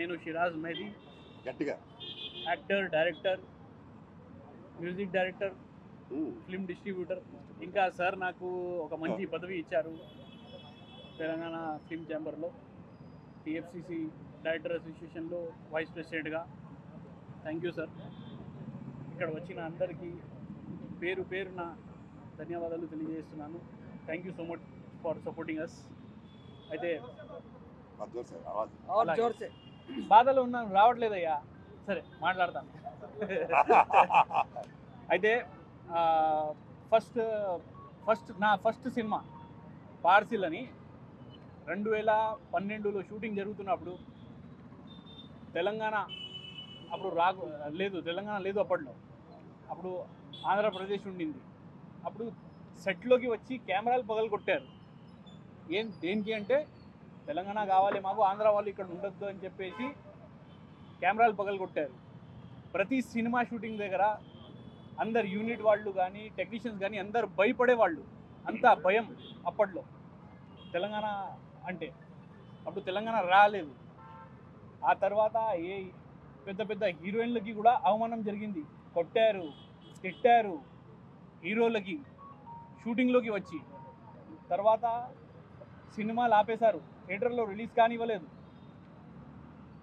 నేను షిరాజ్ మెహదీ, గట్టిగా actor, director, music director, film distributor. ఇంకా సార్ నాకు ఒక మంచి పదవి ఇచ్చారు తెలంగాణ ఫిల్మ్ ఛాంబర్లో, టీఎఫ్సిసి డైరెక్టర్ అసోసియేషన్లో వైస్ ప్రెసిడెంట్గా. Thank you sir. ఇక్కడ వచ్చిన అందరికీ పేరు పేరున ధన్యవాదాలు తెలియజేస్తున్నాను. Thank you so much for supporting us. అయితే బాధలో ఉన్నాను, రావట్లేదయ్యా. సరే మాట్లాడతాను. అయితే నా ఫస్ట్ సినిమా పార్సిల్ అని 2012లో షూటింగ్ జరుగుతున్నప్పుడు తెలంగాణ లేదు అప్పట్లో. అప్పుడు ఆంధ్రప్రదేశ్ ఉండింది. అప్పుడు సెట్లోకి వచ్చి కెమెరాలు పగలు కొట్టారు. దేనికి అంటే తెలంగాణ కావాలి మాకు, ఆంధ్ర వాళ్ళు ఇక్కడ ఉండొద్దు అని చెప్పేసి కెమెరాలు పగలు కొట్టారు. ప్రతి సినిమా షూటింగ్ దగ్గర అందరు యూనిట్ వాళ్ళు కానీ టెక్నీషియన్స్ కానీ అందరు భయపడేవాళ్ళు. అంత భయం అప్పట్లో తెలంగాణ అంటే. అప్పుడు తెలంగాణ రాలేదు. ఆ తర్వాత పెద్ద పెద్ద హీరోయిన్లకి కూడా అవమానం జరిగింది. కొట్టారు, తిట్టారు హీరోలకి షూటింగ్లోకి వచ్చి. తర్వాత సినిమాలు ఆపేశారు, థియేటర్లో రిలీజ్ కానివ్వలేదు.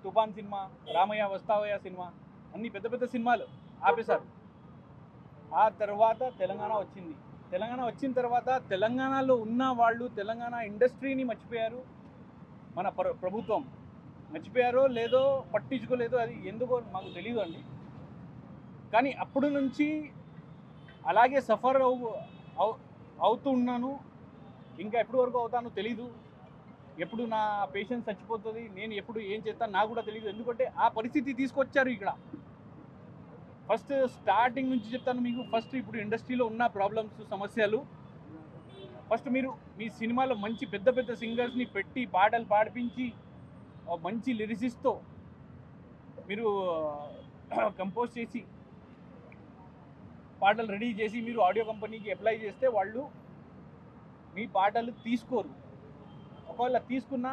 తుఫాన్ సినిమా, రామయ్య వస్తావయ్య సినిమా, అన్ని పెద్ద పెద్ద సినిమాలు ఆపేశారు. ఆ తర్వాత తెలంగాణ వచ్చింది. తెలంగాణ వచ్చిన తర్వాత తెలంగాణలో ఉన్న వాళ్ళు తెలంగాణ ఇండస్ట్రీని మర్చిపోయారు. మన ప్రభుత్వం మర్చిపోయారో లేదో పట్టించుకోలేదో, అది ఎందుకో మాకు తెలియదు అండి. కానీ అప్పుడు నుంచి అలాగే సఫర్ అవుతూ ఉన్నాను. ఇంకా ఎప్పటి వరకు అవుతానో తెలీదు. ఎప్పుడు నా పేషెన్స్ చచ్చిపోతుంది, నేను ఎప్పుడు ఏం చేస్తాను నాకు కూడా తెలియదు. ఎందుకంటే ఆ పరిస్థితి తీసుకొచ్చారు ఇక్కడ. ఫస్ట్ స్టార్టింగ్ నుంచి చెప్తాను మీకు. ఫస్ట్ ఇప్పుడు ఇండస్ట్రీలో ఉన్న ప్రాబ్లమ్స్, సమస్యలు. ఫస్ట్ మీరు మీ సినిమాలో మంచి పెద్ద పెద్ద సింగర్స్ని పెట్టి పాటలు పాడిపించి మంచి లిరిసిస్ట్తో మీరు కంపోజ్ చేసి పాటలు రెడీ చేసి మీరు ఆడియో కంపెనీకి అప్లై చేస్తే వాళ్ళు మీ పాటలు తీసుకోరు. ఒకవేళ తీసుకున్న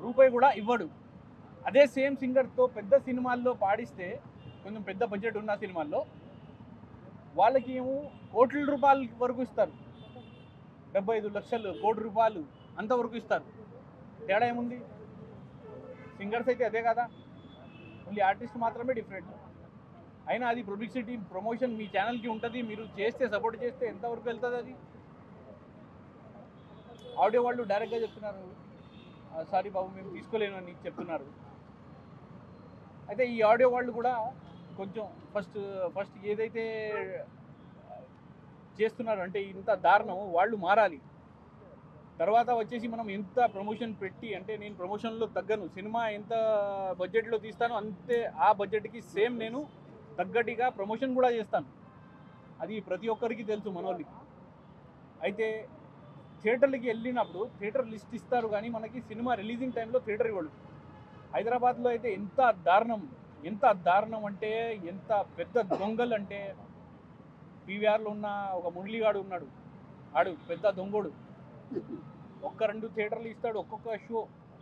రూపాయి కూడా ఇవ్వడు. అదే సేమ్ సింగర్తో పెద్ద సినిమాల్లో పాడిస్తే, కొంచెం పెద్ద బడ్జెట్ ఉన్న సినిమాల్లో వాళ్ళకి ఏమో కోట్ల రూపాయల వరకు ఇస్తారు. 75 లక్షలు, కోటి రూపాయలు అంతవరకు ఇస్తారు. తేడా ఏముంది? సింగర్స్ అయితే అదే కదా, ఓన్లీ ఆర్టిస్ట్ మాత్రమే డిఫరెంట్. అయినా అది పబ్లిసిటీ, ప్రమోషన్ మీ ఛానల్కి ఉంటుంది. మీరు చేస్తే, సపోర్ట్ చేస్తే ఎంతవరకు వెళ్తుంది అది? ఆడియో వాళ్ళు డైరెక్ట్గా చెప్తున్నారు, సారీ బాబు మేము తీసుకోలేను అని చెప్తున్నారు. అయితే ఈ ఆడియో వాళ్ళు కూడా కొంచెం ఫస్ట్ ఏదైతే చేస్తున్నారు అంటే ఇంత దారుణం, వాళ్ళు మారాలి. తర్వాత వచ్చేసి మనం ఎంత ప్రమోషన్ పెట్టి, అంటే నేను ప్రమోషన్లో తగ్గను. సినిమా ఎంత బడ్జెట్లో తీస్తానో అంతే ఆ బడ్జెట్కి సేమ్ నేను తగ్గట్టుగా ప్రమోషన్ కూడా చేస్తాను. అది ప్రతి ఒక్కరికి తెలుసు మనోళ్ళకి. అయితే థియేటర్లకి వెళ్ళినప్పుడు థియేటర్ లిస్ట్ ఇస్తారు, కానీ మనకి సినిమా రిలీజింగ్ టైంలో థియేటర్ ఇవ్వడు. హైదరాబాద్లో అయితే ఎంత దారుణం అంటే, ఎంత పెద్ద దొంగలు అంటే, పీవీఆర్లో ఉన్న ఒక మురళిగాడు ఉన్నాడు, ఆడు పెద్ద దొంగోడు. 1-2 థియేటర్లు ఇస్తాడు ఒక్కొక్క షో.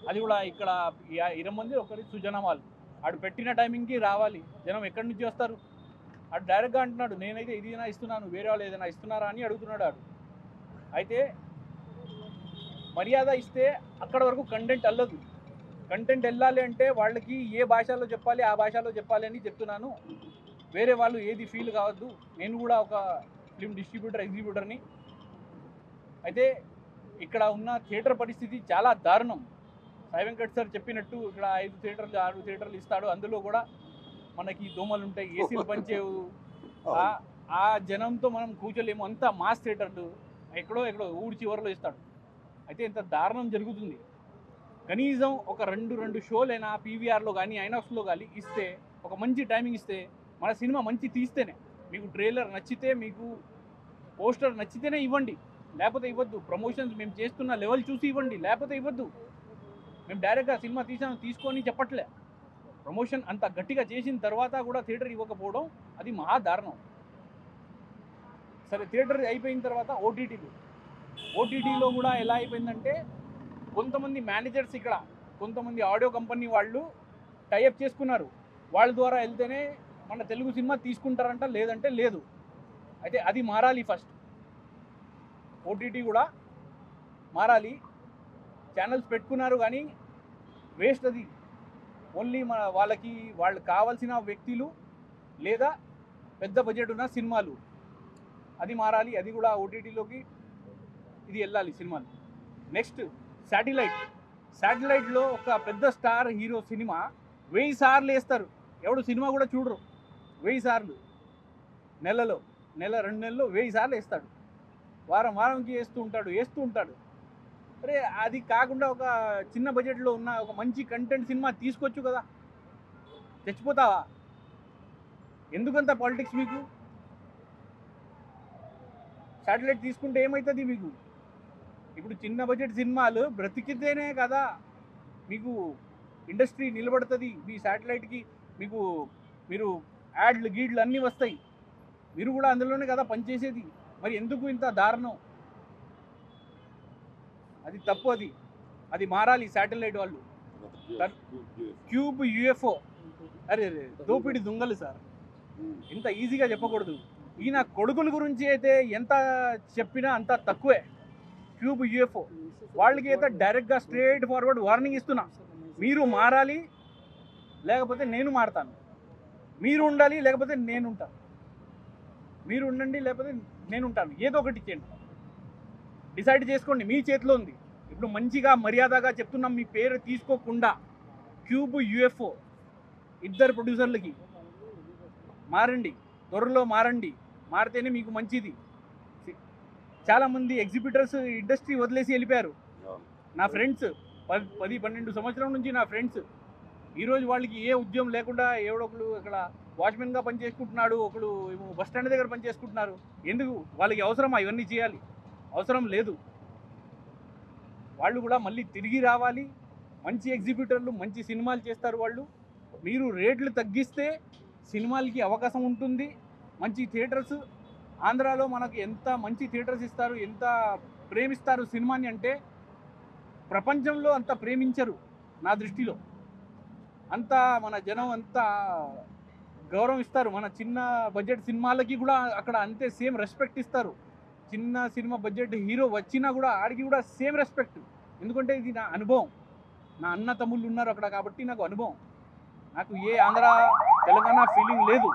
అది కూడా ఇక్కడ 20 మంది ఒకరి సుజనమాలు. ఆడు పెట్టిన టైమింగ్కి రావాలి. జనం ఎక్కడి నుంచి వస్తారు? ఆడు డైరెక్ట్గా అంటున్నాడు, నేనైతే ఇదినా ఇస్తున్నాను, వేరే వాళ్ళు ఏదైనా ఇస్తున్నారా అని అడుగుతున్నాడు ఆడు. అయితే మర్యాద ఇస్తే అక్కడ వరకు కంటెంట్ అల్లదు. కంటెంట్ వెళ్ళాలి అంటే వాళ్ళకి ఏ భాషలో చెప్పాలి ఆ భాషలో చెప్పాలి అని చెప్తున్నాను. వేరే వాళ్ళు ఏది ఫీల్ కావద్దు. నేను కూడా ఒక ఫిల్మ్ డిస్ట్రిబ్యూటర్, ఎగ్జిబ్యూటర్ని. అయితే ఇక్కడ ఉన్న థియేటర్ పరిస్థితి చాలా దారుణం. సాయి వెంకట్ సార్ చెప్పినట్టు ఇక్కడ 5 థియేటర్లు 6 థియేటర్లు ఇస్తాడు. అందులో కూడా మనకి దోమలు ఉంటాయి, ఏసీలు పనిచేయవు. ఆ జనంతో మనం కూర్చోలేము. అంతా మాస్ థియేటర్లు ఎక్కడో ఊరి చివరిలో ఇస్తాడు. అయితే ఇంత దారుణం జరుగుతుంది. కనీసం ఒక 2 షోలైనా పీవీఆర్లో కానీ ఐనాక్స్లో కానీ ఇస్తే, ఒక మంచి టైమింగ్ ఇస్తే, మన సినిమా మంచి తీస్తేనే, మీకు ట్రైలర్ నచ్చితే, మీకు పోస్టర్ నచ్చితేనే ఇవ్వండి, లేకపోతే ఇవ్వద్దు. ప్రమోషన్స్ మేము చేస్తున్న లెవెల్ చూసి ఇవ్వండి, లేకపోతే ఇవ్వద్దు. మేము డైరెక్ట్గా సినిమా తీసుకొని చెప్పట్లే. ప్రమోషన్ అంత గట్టిగా చేసిన తర్వాత కూడా థియేటర్ ఇవ్వకపోవడం అది మహా దారుణం. సరే, థియేటర్ అయిపోయిన తర్వాత ఓటీటీలో కూడా ఎలా అయిపోయిందంటే, కొంతమంది మేనేజర్స్ ఇక్కడ, కొంతమంది ఆడియో కంపెనీ వాళ్ళు టైఅప్ చేసుకున్నారు. వాళ్ళ ద్వారా వెళ్తేనే మన తెలుగు సినిమా తీసుకుంటారంట, లేదంటే లేదు. అయితే అది మారాలి. ఫస్ట్ ఓటీటీ కూడా మారాలి. ఛానల్స్ పెట్టుకున్నారు కానీ వేస్ట్. అది ఓన్లీ మన వాళ్ళు కావాల్సిన వ్యక్తులు లేదా పెద్ద బడ్జెట్ ఉన్న సినిమాలు, అది మారాలి. అది కూడా ఓటీటీలోకి ఇది వెళ్ళాలి సినిమాలు. నెక్స్ట్ శాటిలైట్లో ఒక పెద్ద స్టార్ హీరో సినిమా 1000 సార్లు వేస్తారు. ఎవడు సినిమా కూడా చూడరు. 1000 సార్లు నెల 2 నెలల్లో 1000 సార్లు వేస్తాడు. వారంకి వేస్తూ ఉంటాడు. అరే అది కాకుండా ఒక చిన్న బడ్జెట్లో ఉన్న ఒక మంచి కంటెంట్ సినిమా తీసుకోవచ్చు కదా. చచ్చిపోతావా? ఎందుకంత పాలిటిక్స్ మీకు? శాటిలైట్ తీసుకుంటే ఏమవుతుంది మీకు? ఇప్పుడు చిన్న బడ్జెట్ సినిమాలు బ్రతికితేనే కదా మీకు ఇండస్ట్రీ నిలబడుతుంది. మీ శాటిలైట్కి మీరు యాడ్లు గీడ్లు అన్నీ వస్తాయి. మీరు కూడా అందులోనే కదా పనిచేసేది. మరి ఎందుకు ఇంత దారుణం? అది తప్పు. అది మారాలి. శాటిలైట్ వాళ్ళు క్యూబ్ యూఎఫ్ఓ అరే దోపిడి దొంగలు సార్, ఇంత ఈజీగా చెప్పకూడదు. ఈయన కొడుకుల గురించి అయితే ఎంత చెప్పినా అంత తక్కువే. క్యూబ్ యూఎఫ్ఓ వాళ్ళకి అయితే డైరెక్ట్గా స్ట్రేట్ ఫార్వర్డ్ వార్నింగ్ ఇస్తున్నా. మీరు మారాలి, లేకపోతే నేను మారతాను. మీరు ఉండాలి, లేకపోతే నేను ఉంటాను. మీరు ఉండండి, లేకపోతే నేను ఉంటాను. ఏదో ఒకటి చేయండి, డిసైడ్ చేసుకోండి. మీ చేతిలో ఉంది. ఇప్పుడు మంచిగా మర్యాదగా చెప్తున్నాం, మీ పేరు తీసుకోకుండా క్యూబ్ యూఎఫ్ఓ ఇద్దరు ప్రొడ్యూసర్లకి మారండి, త్వరలో మారండి. మారితేనే మీకు మంచిది. చాలామంది ఎగ్జిబిటర్స్ ఇండస్ట్రీ వదిలేసి వెళ్ళిపోయారు. నా ఫ్రెండ్స్ 10-12 సంవత్సరం నుంచి నా ఫ్రెండ్స్ ఈరోజు వాళ్ళకి ఏ ఉద్యోగం లేకుండా ఎవడొకడు ఇక్కడ వాచ్మెన్గా పనిచేసుకుంటున్నాడు, ఒకడు బస్ స్టాండ్ దగ్గర పనిచేసుకుంటున్నారు. ఎందుకు? వాళ్ళకి అవసరమా ఇవన్నీ చేయాలి? అవసరం లేదు. వాళ్ళు కూడా మళ్ళీ తిరిగి రావాలి. మంచి ఎగ్జిబిటర్లు మంచి సినిమాలు చేస్తారు వాళ్ళు. మీరు రేట్లు తగ్గిస్తే సినిమాలకి అవకాశం ఉంటుంది. మంచి థియేటర్స్ ఆంధ్రాలో మనకు ఎంత మంచి థియేటర్స్ ఇస్తారు, ఎంత ప్రేమిస్తారు సినిమాని అంటే ప్రపంచంలో అంత ప్రేమించరు నా దృష్టిలో. అంతా మన జనం అంతా గౌరవం ఇస్తారు. మన చిన్న బడ్జెట్ సినిమాలకి కూడా అక్కడ అంతే సేమ్ రెస్పెక్ట్ ఇస్తారు. చిన్న సినిమా బడ్జెట్ హీరో వచ్చినా కూడా ఆడికి కూడా సేమ్ రెస్పెక్ట్. ఎందుకంటే ఇది నా అనుభవం. నా అన్న తమ్ముళ్ళు ఉన్నారు అక్కడ కాబట్టి నాకు అనుభవం. నాకు ఏ ఆంధ్ర తెలంగాణ ఫీలింగ్ లేదు.